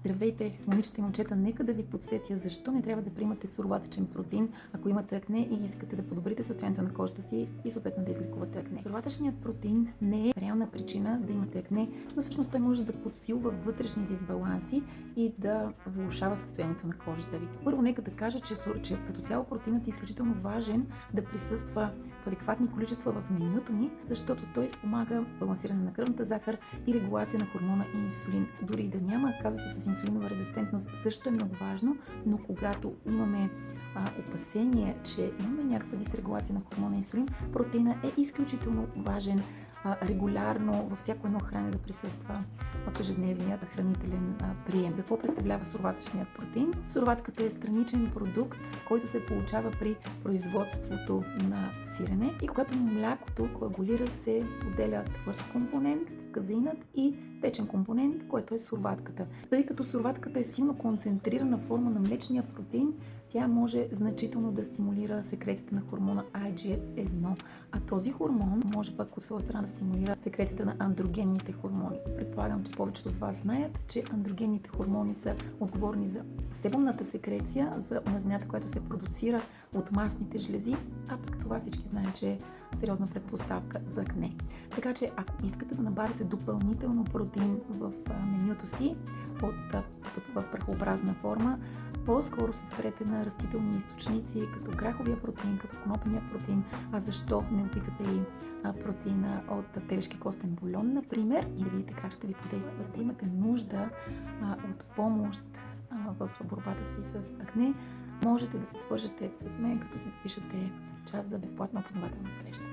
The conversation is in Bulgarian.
Здравейте, момичета и момчета, нека да ви подсетя защо не трябва да приемате суроватъчен протеин, ако имате акне и искате да подобрите състоянието на кожата си и съответно да излекувате акне. Суроватъчният протеин не е реална причина да имате акне, но всъщност той може да подсилва вътрешни дисбаланси и да влошава състоянието на кожата ви. Първо, нека да кажа, че като цяло протеинът е изключително важен да присъства в адекватни количества в менюто ни, защото той спомага балансиране на кръвната захар и регулация на хормона инсулин. Дори и да няма казуси с инсулинова резистентност, също е много важно, но когато имаме опасение, че имаме някаква дисрегулация на хормона инсулин, протеина е изключително важен регулярно във всяко едно хранене да присъства в ежедневния хранителен прием. Какво представлява суроватъчният протеин? Суроватката е страничен продукт, който се получава при производството на сирене и когато млякото коагулира, се отделя твърд компонент, казеинът, и течен компонент, който е суроватката. Тъй като суроватката е силно концентрирана форма на млечния протеин, тя може значително да стимулира секрецията на хормона IGF-1, а този хормон може пък от своя страна да стимулира секрецията на андрогенните хормони. Предполагам, че повечето от вас знаят, че андрогенните хормони са отговорни за себумната секреция, за мазнята, която се продуцира от масните жлези, а пък това всички знаем, че е сериозна предпоставка за акне. Така че, ако искате да набавите допълнително протеин в менюто си в прахообразна форма, по-скоро се спрете на растителни източници, като граховия протеин, като конопения протеин. А защо не опитате и протеина от телешки костен бульон, например, и да видите как ще ви подейства. Да имате нужда от помощ в борбата си с акне, можете да се свържете с мен, като си запишете час за безплатна опознавателна среща.